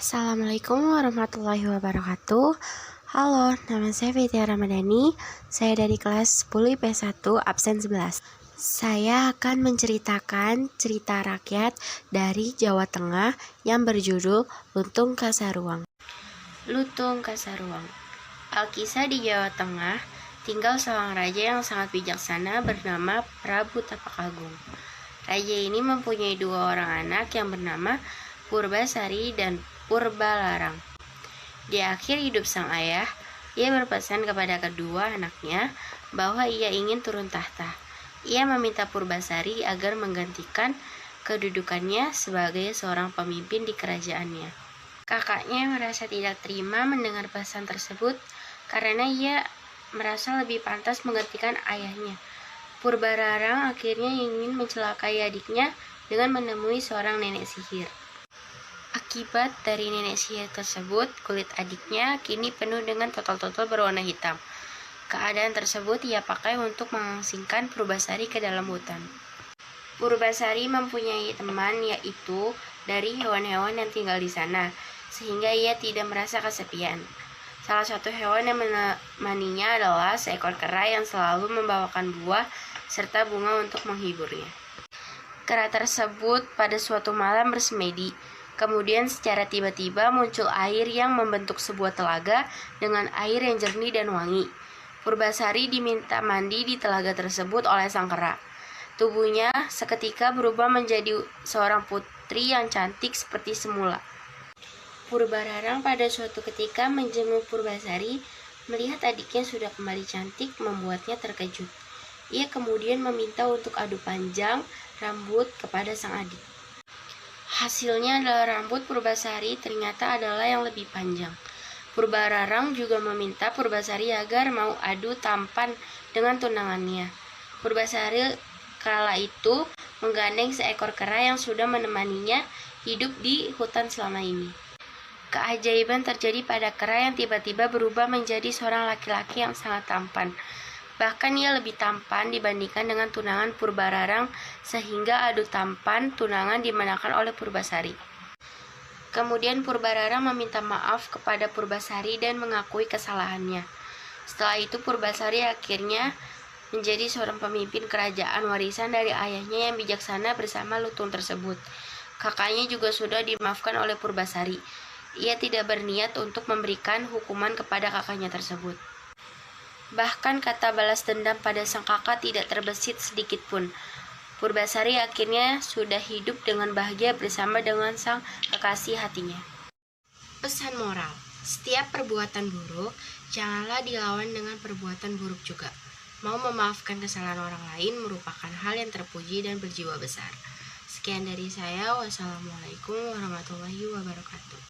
Assalamualaikum warahmatullahi wabarakatuh. Halo, nama saya Fitria Ramadhani. Saya dari kelas 10 IPS 1 absen 11. Saya akan menceritakan cerita rakyat dari Jawa Tengah yang berjudul Lutung Kasaruang. Lutung Kasaruang. Alkisah di Jawa Tengah tinggal seorang raja yang sangat bijaksana bernama Prabu Tapak Agung. Raja ini mempunyai dua orang anak yang bernama Purbasari dan Purbalarang. Di akhir hidup sang ayah, ia berpesan kepada kedua anaknya bahwa ia ingin turun tahta. Ia meminta Purbasari agar menggantikan kedudukannya sebagai seorang pemimpin di kerajaannya. Kakaknya merasa tidak terima mendengar pesan tersebut karena ia merasa lebih pantas menggantikan ayahnya. Purbalarang akhirnya ingin mencelakai adiknya dengan menemui seorang nenek sihir. Akibat dari nenek sihir tersebut, kulit adiknya kini penuh dengan totol-totol berwarna hitam. Keadaan tersebut ia pakai untuk mengasingkan Purbasari ke dalam hutan. Purbasari mempunyai teman yaitu dari hewan-hewan yang tinggal di sana, sehingga ia tidak merasa kesepian. Salah satu hewan yang menemaninya adalah seekor kera yang selalu membawakan buah serta bunga untuk menghiburnya. Kera tersebut pada suatu malam bersemedi. Kemudian secara tiba-tiba muncul air yang membentuk sebuah telaga dengan air yang jernih dan wangi. Purbasari diminta mandi di telaga tersebut oleh sang kera. Tubuhnya seketika berubah menjadi seorang putri yang cantik seperti semula. Purbalarang pada suatu ketika menjenguk Purbasari, melihat adiknya sudah kembali cantik membuatnya terkejut. Ia kemudian meminta untuk adu panjang rambut kepada sang adik. Hasilnya adalah rambut Purbasari ternyata adalah yang lebih panjang. Purbalarang juga meminta Purbasari agar mau adu tampan dengan tunangannya. Purbasari kala itu menggandeng seekor kera yang sudah menemaninya hidup di hutan selama ini. Keajaiban terjadi pada kera yang tiba-tiba berubah menjadi seorang laki-laki yang sangat tampan. Bahkan ia lebih tampan dibandingkan dengan tunangan Purbalarang, sehingga adu tampan tunangan dimenangkan oleh Purbasari. Kemudian Purbalarang meminta maaf kepada Purbasari dan mengakui kesalahannya. Setelah itu Purbasari akhirnya menjadi seorang pemimpin kerajaan warisan dari ayahnya yang bijaksana bersama Lutung tersebut. Kakaknya juga sudah dimaafkan oleh Purbasari. Ia tidak berniat untuk memberikan hukuman kepada kakaknya tersebut. Bahkan kata balas dendam pada sang kakak tidak terbesit sedikit pun. Purbasari akhirnya sudah hidup dengan bahagia bersama dengan sang kekasih hatinya. Pesan moral: setiap perbuatan buruk janganlah dilawan dengan perbuatan buruk juga. Mau memaafkan kesalahan orang lain merupakan hal yang terpuji dan berjiwa besar. Sekian dari saya. Wassalamualaikum warahmatullahi wabarakatuh.